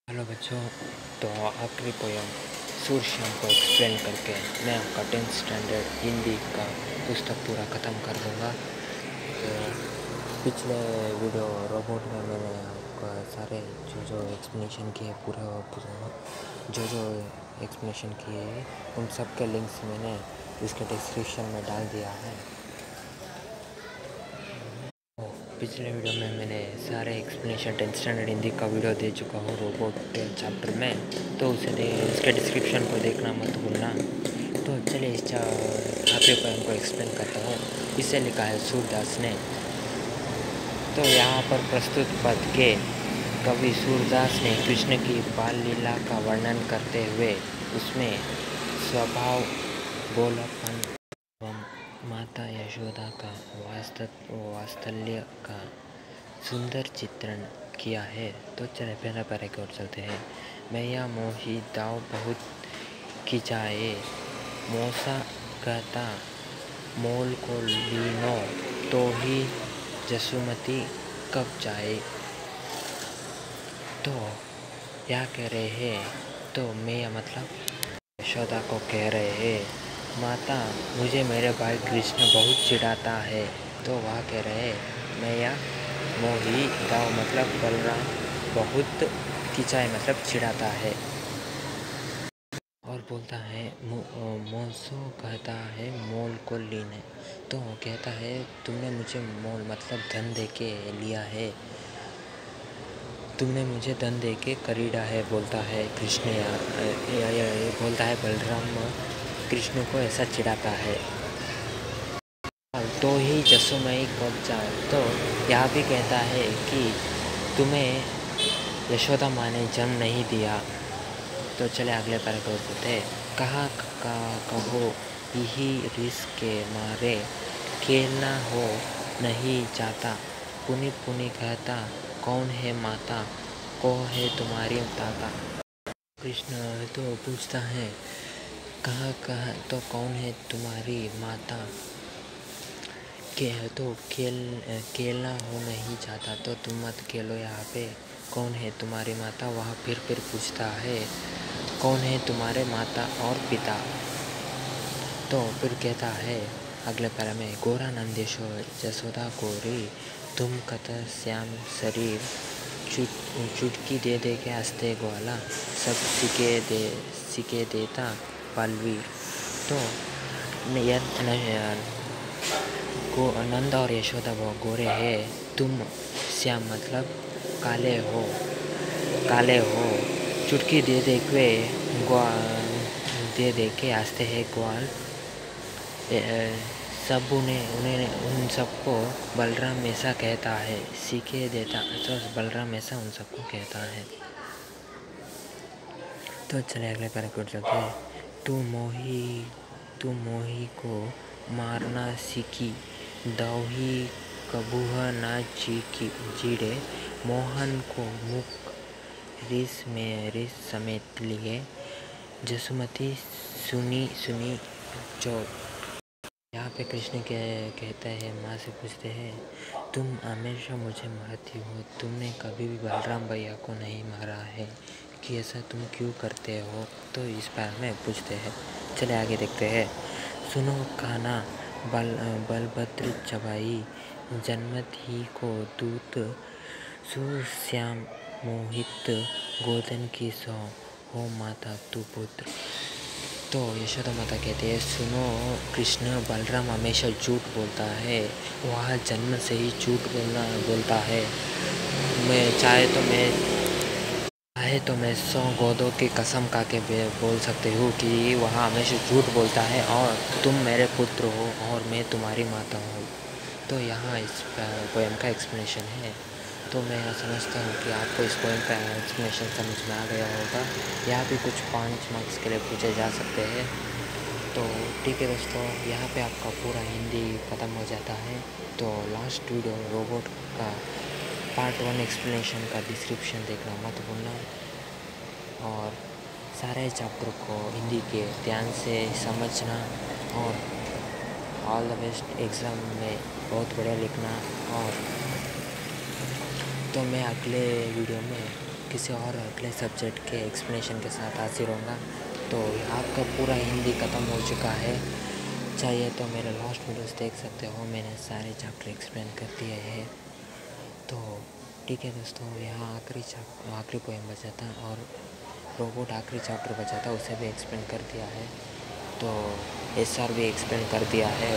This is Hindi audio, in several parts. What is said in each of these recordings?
हेलो बच्चों। तो आखिरी पोयम सूर्यश्याम को एक्सप्लेन करके मैं आपका 10th स्टैंडर्ड हिंदी का पुस्तक पूरा ख़त्म कर दूँगा। तो पिछले वीडियो रोबोट में मैंने आपका सारे जो एक्सप्लेनेशन किए जो एक्सप्लेनेशन किए उन सब के लिंक्स मैंने इसके डिस्क्रिप्शन में डाल दिया है। पिछले वीडियो में मैंने सारे एक्सप्लेनेशन 10th स्टैंडर्ड हिंदी का वीडियो दे चुका हूँ रोबोट चैप्टर में, तो उसके डिस्क्रिप्शन को देखना मत भूलना। तो चलिए इस आखिरी पोएम को एक्सप्लेन करता हूँ। इसे लिखा है सूरदास ने। तो यहाँ पर प्रस्तुत पद के कवि सूरदास ने कृष्ण की बाल लीला का वर्णन करते हुए उसमें स्वभाव, भोलापन एवं माता यशोदा का वात्सल्य का सुंदर चित्रण किया है। तो चले पहला पैरा की ओर चलते हैं। मैया मोही दाव बहुत खिंचाए, मोसा कहता मोल को लीनो, तो ही जसुमती कब जाए। तो क्या कह रहे हैं? तो मैया मतलब यशोदा को कह रहे हैं, माता मुझे मेरे भाई कृष्ण बहुत चिढ़ाता है। तो वह कह रहे हैं मैया मोही दाव मतलब बलराम बहुत खिंचाए मतलब चिढ़ाता है। और बोलता है मोसो कहता है मोल को लीने। तो कहता है तुमने मुझे मोल मतलब धन दे के लिया है, तुमने मुझे धन दे के खरीदा है, बोलता है कृष्ण या बोलता है बलराम कृष्ण को ऐसा चिढ़ाता है। तो ही जसोमई कब जाए। तो यह भी कहता है कि तुम्हें यशोदा माँ ने जन्म नहीं दिया। तो चले अगले पैरा को बोलते हैं, कहा कहो यही रिस के मारे, खेलना हो नहीं जाता। पुनि पुनि कहता कौन है माता, को है तुम्हारी ताता। कृष्ण तो पूछता है कहा तो कौन है तुम्हारी माता, तो खेलना हो नहीं जाता तो तुम मत खेलो यहाँ पे। कौन है तुम्हारी माता, वह फिर पूछता है कौन है तुम्हारे माता और पिता। तो फिर कहता है अगले पैरा में, गोरा नंद जसोदा गोरी, तुम कत श्याम शरीर, चुटकी दे दे के हंसते ग्वाला, सब सिके देता बलवीर। तो नंद और यशोदा वो गोरे हैं, तुम श्याम मतलब काले हो, चुटकी दे दे के हंसते हैं ग्वाल। सब उन सबको बलराम ऐसा कहता है, सीखे देता तो बलराम ऐसा उन सबको कहता है। तो चले अगले पैराग्राफ चलते हैं। तू मोही को मारना सीखी, दौही कबूह ना जीड़े, मोहन को मुख रिस समेत लिए, जसुमती सुनी चोट। यहाँ पे कृष्ण कहते हैं, माँ से पूछते हैं तुम हमेशा मुझे मारती हो, तुमने कभी भी बलराम भैया को नहीं मारा है कि ऐसा तुम क्यों करते हो। तो इस बारे में पूछते हैं। चले आगे देखते हैं। सुनो काना बलभद्र चबाई, जन्मत ही को दूत, सूरश्याम मोहित गोदन की सो, हो माता तू पुत्र। तो यशोदा माता कहते हैं, सुनो कृष्ण बलराम हमेशा झूठ बोलता है, वह जन्म से ही झूठ बोलता है। मैं चाहे तो मैं 100 गोदों की कसम खा के बोल सकती हूँ कि वह हमेशा झूठ बोलता है और तुम मेरे पुत्र हो और मैं तुम्हारी माता हूँ। तो यहाँ इस पोएम का एक्सप्लेनेशन है। तो मैं समझता हूँ कि आपको इस पोएम का एक्सप्लेनेशन समझ में आ गया होगा। यहाँ भी कुछ 5 मार्क्स के लिए पूछे जा सकते हैं। तो ठीक है दोस्तों, यहाँ पे आपका पूरा हिंदी ख़त्म हो जाता है। तो लास्ट वीडियो रोबोट का पार्ट 1 एक्सप्लेनेशन का डिस्क्रिप्शन देखना मत भूलना और सारे चैप्टर को हिंदी के ध्यान से समझना और ऑल द बेस्ट एग्ज़ाम में बहुत बढ़िया लिखना। और तो मैं अगले वीडियो में किसी और अगले सब्जेक्ट के एक्सप्लेनेशन के साथ हाजिर होगा। तो आपका पूरा हिंदी ख़त्म हो चुका है। चाहिए तो मेरे लास्ट वीडियोस देख सकते हो, मैंने सारे चैप्टर एक्सप्लेन कर दिए हैं। तो ठीक है दोस्तों, यहाँ आखिरी पोएम बचा था और रोबोट आखिरी चैप्टर बचा था, उसे भी एक्सप्लेन कर दिया है। तो SR भी एक्सप्लेन कर दिया है।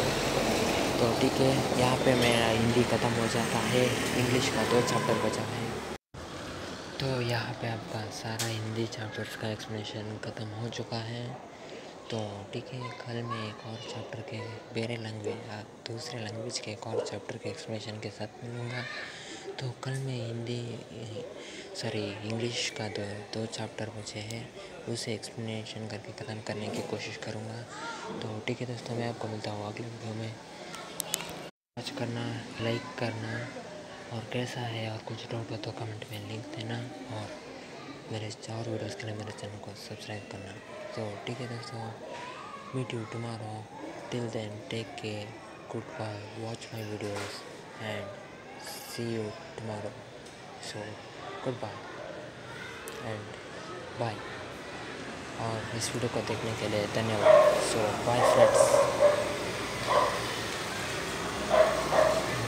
तो ठीक है, यहाँ पे मेरा हिंदी ख़त्म हो जाता है। इंग्लिश का 2 चैप्टर बचा है। तो यहाँ पे आपका सारा हिंदी चैप्टर्स का एक्सप्लेनेशन ख़त्म हो चुका है। तो ठीक है, कल मैं एक और चैप्टर के दूसरे लैंग्वेज के एक और चैप्टर के एक्सप्लेनेशन के साथ मिलूँगा। तो कल मैं इंग्लिश का दो चैप्टर बचे हैं, उसे एक्सप्लेनेशन करके ख़त्म करने की कोशिश करूँगा। तो ठीक है दोस्तों, मैं आपको मिलता हूँ अगले वीडियो में। वॉच करना, लाइक करना, और कैसा है और कुछ डाउट हो तो कमेंट में लिख देना, और मेरे और वीडियोस के लिए मेरे चैनल को सब्सक्राइब करना। तो ठीक है दोस्तों, meet you tomorrow, till then take care, good bye, watch my videos and see you tomorrow. So good bye and bye, और इस वीडियो को देखने के लिए धन्यवाद। So bye friends.